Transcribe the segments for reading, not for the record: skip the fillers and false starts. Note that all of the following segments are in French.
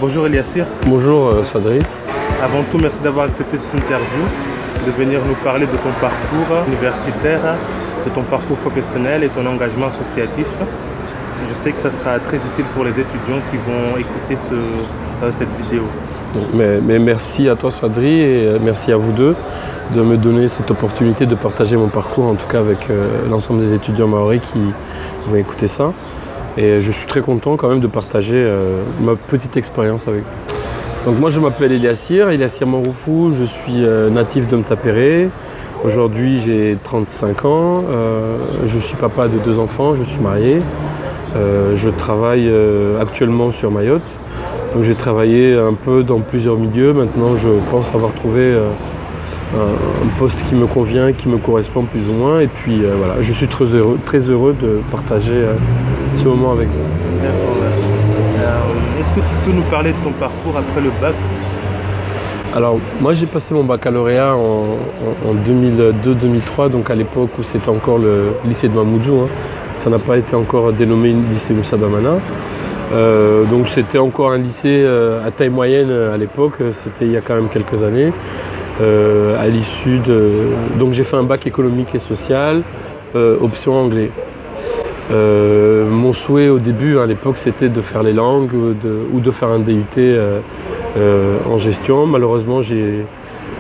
Bonjour Eliassir. Bonjour Sadri. Avant tout, merci d'avoir accepté cette interview, de venir nous parler de ton parcours universitaire, de ton parcours professionnel et ton engagement associatif. Je sais que ça sera très utile pour les étudiants qui vont écouter cette vidéo. Mais merci à toi Sadri et merci à vous deux de me donner cette opportunité de partager mon parcours, en tout cas avec l'ensemble des étudiants maoris qui vont écouter ça. Et je suis très content quand même de partager ma petite expérience avec vous. Donc moi je m'appelle Eliassir Moroufou, je suis natif de Mtsapéré. Aujourd'hui j'ai 35 ans, je suis papa de 2 enfants, je suis marié. Je travaille actuellement sur Mayotte. Donc j'ai travaillé un peu dans plusieurs milieux. Maintenant je pense avoir trouvé un poste qui me convient, qui me correspond plus ou moins. Et puis voilà, je suis très heureux de partager ce moment avec vous. Est-ce que tu peux nous parler de ton parcours après le bac? Alors moi j'ai passé mon baccalauréat en 2002-2003, donc à l'époque où c'était encore le lycée de Mamoudzou. Ça n'a pas été encore dénommé lycée Moussa Bamana. Donc c'était encore un lycée à taille moyenne à l'époque, c'était il y a quand même quelques années. À l'issue donc j'ai fait un bac économique et social, option anglais. Mon souhait au début, à l'époque, c'était de faire les langues ou de faire un DUT en gestion. Malheureusement, j'ai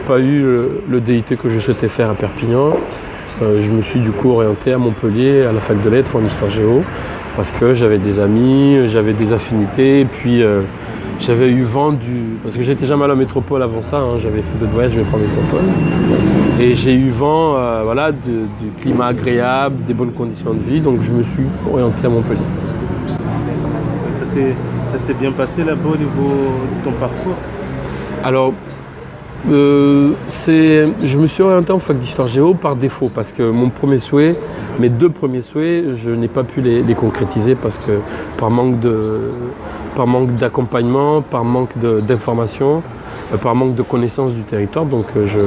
pas eu le DUT que je souhaitais faire à Perpignan. Je me suis du coup orienté à Montpellier, à la fac de lettres en histoire géo, parce que j'avais des amis, j'avais des affinités, et puis j'avais eu vent parce que j'étais jamais à la métropole avant ça, j'avais fait d'autres voyages mais pas en métropole. Et j'ai eu vent du climat agréable, des bonnes conditions de vie, donc je me suis orienté à Montpellier. Ça s'est bien passé là-bas au niveau de ton parcours? Alors, je me suis orienté en fac d'histoire géo par défaut, parce que mes 2 premiers souhaits, je n'ai pas pu les concrétiser parce que par manque d'accompagnement, par manque d'information, par manque de connaissance du territoire, donc je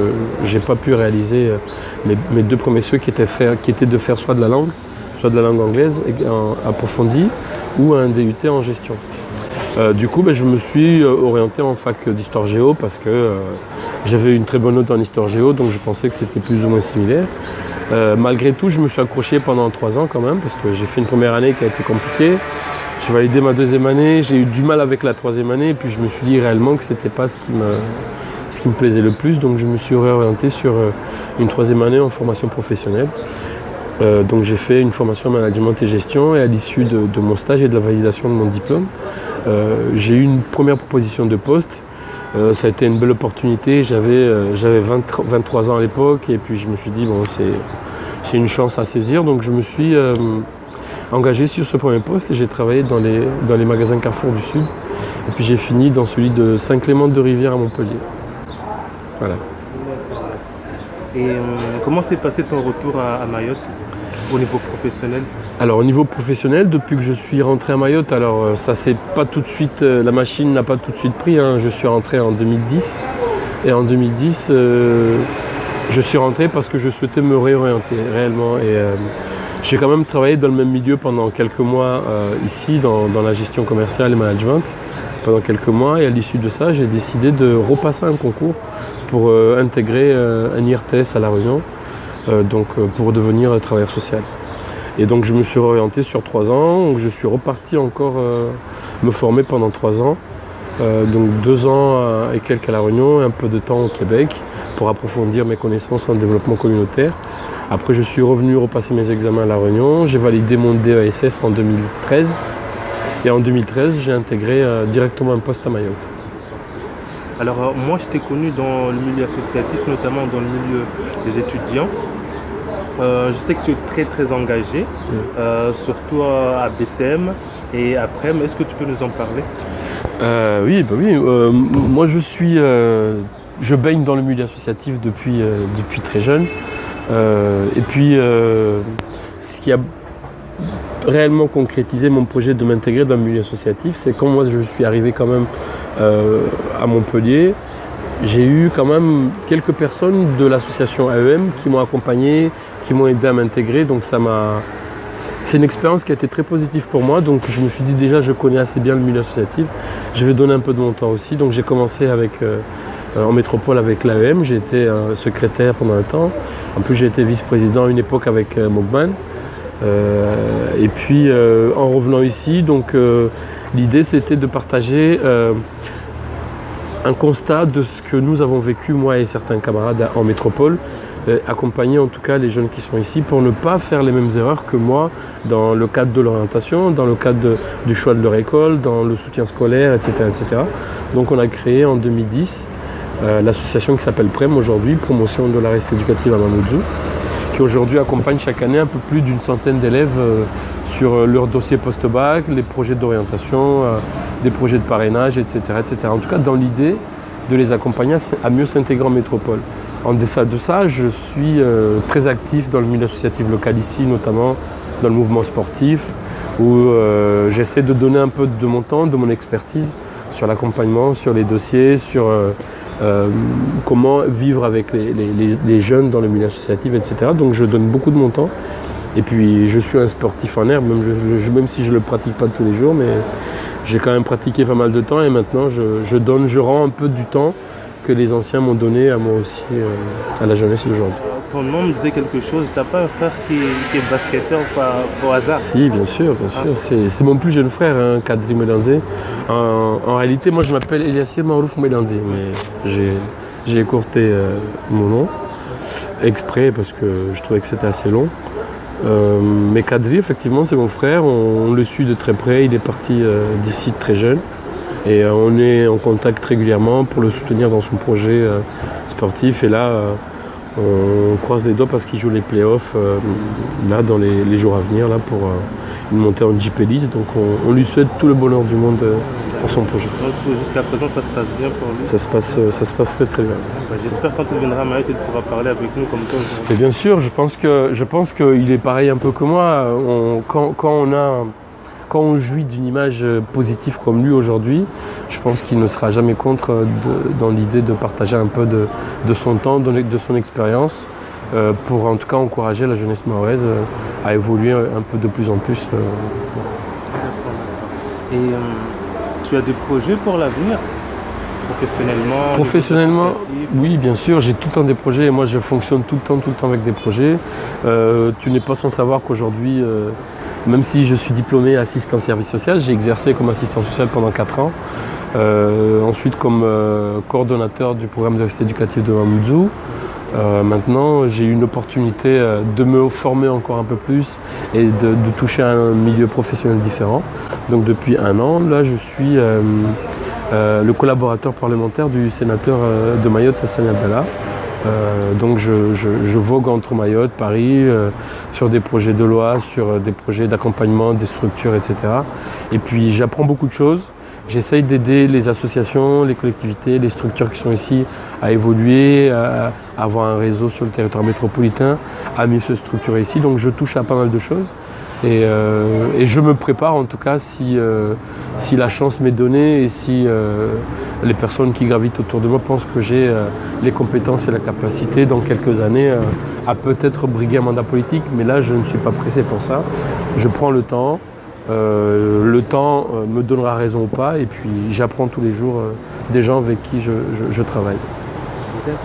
n'ai pas pu réaliser mes 2 premiers souhaits qui étaient de faire soit de la langue anglaise approfondie ou un DUT en gestion. Du coup, je me suis orienté en fac d'histoire géo parce que j'avais une très bonne note en histoire géo, donc je pensais que c'était plus ou moins similaire. Malgré tout, je me suis accroché pendant 3 ans quand même, parce que j'ai fait une première année qui a été compliquée. J'ai validé ma 2e année, j'ai eu du mal avec la 3e année, et puis je me suis dit réellement que c'était pas ce qui me plaisait le plus, donc je me suis réorienté sur une 3e année en formation professionnelle. Donc j'ai fait une formation en management et gestion, et à l'issue de mon stage et de la validation de mon diplôme, j'ai eu une première proposition de poste. Ça a été une belle opportunité, j'avais 23 ans à l'époque, et puis je me suis dit bon, c'est une chance à saisir, donc je me suis engagé sur ce premier poste et j'ai travaillé dans les magasins Carrefour du Sud, et puis j'ai fini dans celui de Saint-Clément-de-Rivière à Montpellier. Voilà. Et comment s'est passé ton retour à Mayotte au niveau professionnel? Alors au niveau professionnel, depuis que je suis rentré à Mayotte, alors ça c'est pas tout de suite, la machine n'a pas tout de suite pris, Je suis rentré en 2010, et en 2010 je suis rentré parce que je souhaitais me réorienter réellement, et j'ai quand même travaillé dans le même milieu pendant quelques mois ici dans la gestion commerciale et management pendant quelques mois, et à l'issue de ça j'ai décidé de repasser un concours pour intégrer un IRTS à La Réunion, pour devenir travailleur social. Et donc je me suis orienté sur 3 ans, donc je suis reparti encore me former pendant 3 ans, donc 2 ans et quelques à La Réunion et un peu de temps au Québec pour approfondir mes connaissances en développement communautaire. Après je suis revenu repasser mes examens à La Réunion, j'ai validé mon DESS en 2013, et en 2013 j'ai intégré directement un poste à Mayotte. Alors moi je t'ai connu dans le milieu associatif, notamment dans le milieu des étudiants. Je sais que tu es très très engagé, surtout à BCM et après, mais est-ce que tu peux nous en parler? Oui. Moi je baigne dans le milieu associatif depuis très jeune. Et puis ce qui a réellement concrétisé mon projet de m'intégrer dans le milieu associatif, c'est quand moi je suis arrivé quand même à Montpellier, j'ai eu quand même quelques personnes de l'association AEM qui m'ont accompagné, qui m'ont aidé à m'intégrer, donc ça m'a C'est une expérience qui a été très positive pour moi, donc je me suis dit déjà je connais assez bien le milieu associatif, je vais donner un peu de mon temps aussi. Donc j'ai commencé en métropole avec l'AEM, j'ai été secrétaire pendant un temps, en plus j'ai été vice-président à une époque avec Mogman. Et puis en revenant ici, donc l'idée c'était de partager un constat de ce que nous avons vécu, moi et certains camarades en métropole, accompagner en tout cas les jeunes qui sont ici pour ne pas faire les mêmes erreurs que moi dans le cadre de l'orientation, dans le cadre du choix de leur école, dans le soutien scolaire, etc. etc. Donc on a créé en 2010 l'association qui s'appelle PREM aujourd'hui, Promotion de la Réussite éducative à Mamoudzou, qui aujourd'hui accompagne chaque année un peu plus d'une centaine d'élèves sur leur dossier post-bac, les projets d'orientation, des projets de parrainage, etc., etc. En tout cas, dans l'idée de les accompagner à mieux s'intégrer en métropole. En deçà de ça, je suis très actif dans le milieu associatif local ici, notamment dans le mouvement sportif, où j'essaie de donner un peu de mon temps, de mon expertise sur l'accompagnement, sur les dossiers, sur comment vivre avec les jeunes dans le milieu associatif, etc. Donc je donne beaucoup de mon temps. Et puis je suis un sportif en herbe, même si je ne le pratique pas tous les jours, mais j'ai quand même pratiqué pas mal de temps et maintenant je rends un peu du temps que les anciens m'ont donné à moi aussi, à la jeunesse d'aujourd'hui. Ton nom me disait quelque chose, tu n'as pas un frère qui est basketteur par hasard? Si, bien sûr. C'est mon plus jeune frère, hein, Kadri Medanze. En réalité, moi je m'appelle Eliassir Marouf Medanze, mais j'ai écourté mon nom, exprès parce que je trouvais que c'était assez long. Mais Kadri, effectivement, c'est mon frère, on le suit de très près, il est parti d'ici très jeune. Et on est en contact régulièrement pour le soutenir dans son projet sportif. Et là, on croise les doigts parce qu'il joue les playoffs là, dans les jours à venir là, pour une montée en Jeep Elite. Donc on lui souhaite tout le bonheur du monde pour son projet. Donc jusqu'à présent, ça se passe bien pour lui? Ça se passe très très bien. J'espère quand il viendra à Mayotte, il pourra parler avec nous comme toi. Et bien sûr, je pense qu'il est pareil un peu que moi. Quand on jouit d'une image positive comme lui aujourd'hui, je pense qu'il ne sera jamais contre dans l'idée de partager un peu de son temps, de son expérience, pour en tout cas encourager la jeunesse mahoraise à évoluer un peu de plus en plus. Et tu as des projets pour l'avenir, professionnellement? Professionnellement, oui, bien sûr, j'ai tout le temps des projets et moi je fonctionne tout le temps avec des projets. Tu n'es pas sans savoir qu'aujourd'hui, même si je suis diplômé assistant service social, j'ai exercé comme assistant social pendant 4 ans. Ensuite comme coordonnateur du programme de réussite éducative de Mamoudzou. Maintenant, j'ai eu une opportunité de me former encore un peu plus et de toucher à un milieu professionnel différent. Donc depuis 1 an, là, je suis le collaborateur parlementaire du sénateur de Mayotte, Hassani Abdallah. Donc je vogue entre Mayotte, Paris, sur des projets de loi, sur des projets d'accompagnement, des structures, etc. Et puis j'apprends beaucoup de choses. J'essaye d'aider les associations, les collectivités, les structures qui sont ici à évoluer, à avoir un réseau sur le territoire métropolitain, à mieux se structurer ici. Donc je touche à pas mal de choses. Et je me prépare en tout cas si la chance m'est donnée et si les personnes qui gravitent autour de moi pensent que j'ai les compétences et la capacité dans quelques années à peut-être briguer un mandat politique. Mais là, je ne suis pas pressé pour ça. Je prends le temps. Le temps me donnera raison ou pas. Et puis j'apprends tous les jours des gens avec qui je travaille. D'accord.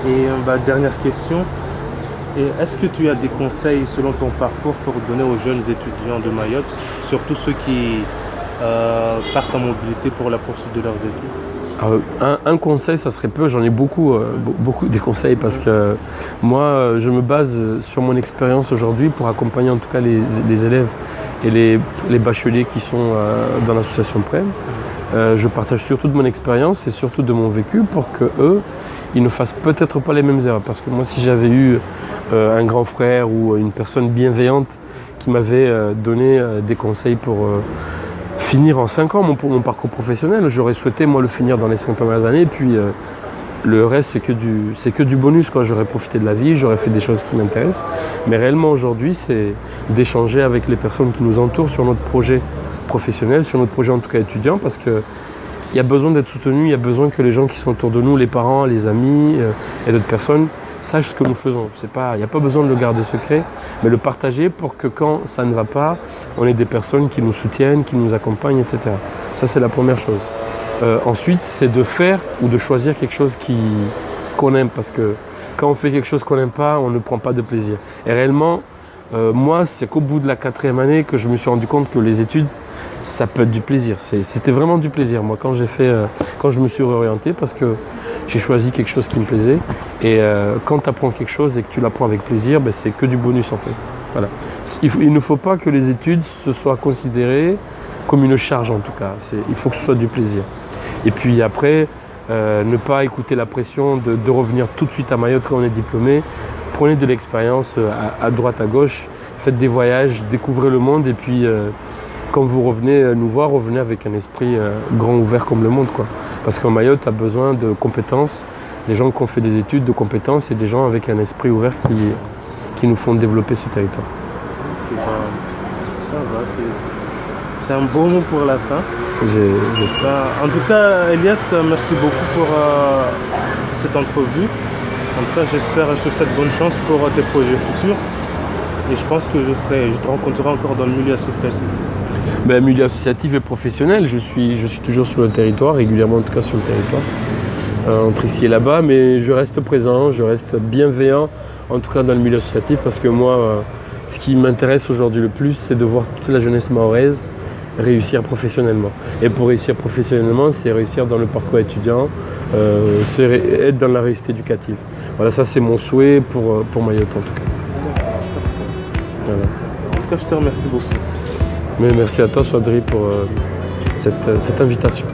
Et dernière question. Est-ce que tu as des conseils selon ton parcours pour donner aux jeunes étudiants de Mayotte, surtout ceux qui partent en mobilité pour la poursuite de leurs études? Un conseil, ça serait peu, j'en ai beaucoup des conseils parce que moi, je me base sur mon expérience aujourd'hui pour accompagner en tout cas les élèves et les bacheliers qui sont dans l'association PREM. Je partage surtout de mon expérience et surtout de mon vécu pour qu'eux, ils ne fassent peut-être pas les mêmes erreurs. Parce que moi, si j'avais eu un grand frère ou une personne bienveillante qui m'avait donné des conseils pour finir en 5 ans mon parcours professionnel, j'aurais souhaité moi le finir dans les 5 premières années. Et puis le reste, c'est que du bonus, quoi. J'aurais profité de la vie, j'aurais fait des choses qui m'intéressent. Mais réellement aujourd'hui, c'est d'échanger avec les personnes qui nous entourent sur notre projet professionnel, sur notre projet en tout cas étudiant, parce que il y a besoin d'être soutenu, il y a besoin que les gens qui sont autour de nous, les parents, les amis et d'autres personnes sache ce que nous faisons. Il n'y a pas besoin de le garder secret, mais le partager pour que quand ça ne va pas, on ait des personnes qui nous soutiennent, qui nous accompagnent, etc. Ça, c'est la première chose. Ensuite, c'est de faire ou de choisir quelque chose qu'on aime, parce que quand on fait quelque chose qu'on n'aime pas, on ne prend pas de plaisir. Et réellement, moi, c'est qu'au bout de la 4e année que je me suis rendu compte que les études, ça peut être du plaisir. C'était vraiment du plaisir, moi, quand je me suis réorienté, parce que j'ai choisi quelque chose qui me plaisait. Et quand tu apprends quelque chose et que tu l'apprends avec plaisir, ben, c'est que du bonus, en fait. Voilà. Il ne faut pas que les études se soient considérées comme une charge, en tout cas. Il faut que ce soit du plaisir. Et puis après, ne pas écouter la pression de revenir tout de suite à Mayotte quand on est diplômé. Prenez de l'expérience à droite, à gauche, faites des voyages, découvrez le monde et puis quand vous revenez nous voir, revenez avec un esprit grand ouvert comme le monde, quoi. Parce qu'en Mayotte a besoin de compétences, des gens qui ont fait des études de compétences et des gens avec un esprit ouvert qui nous font développer ce territoire. Okay, ça va, c'est un beau mot pour la fin. J'espère. En tout cas, Elias, merci beaucoup pour cette entrevue. En tout cas, je te souhaite bonne chance pour tes projets futurs. Et je pense que je te rencontrerai encore dans le milieu associatif. Ben, milieu associatif et professionnel, je suis toujours sur le territoire, régulièrement en tout cas sur le territoire, entre ici et là-bas, mais je reste présent, je reste bienveillant, en tout cas dans le milieu associatif, parce que moi, ce qui m'intéresse aujourd'hui le plus, c'est de voir toute la jeunesse mahoraise réussir professionnellement. Et pour réussir professionnellement, c'est réussir dans le parcours étudiant, c'est être dans la réussite éducative. Voilà, ça c'est mon souhait pour Mayotte en tout cas. Voilà. En tout cas, je te remercie beaucoup. Mais merci à toi, Swadri, pour cette invitation.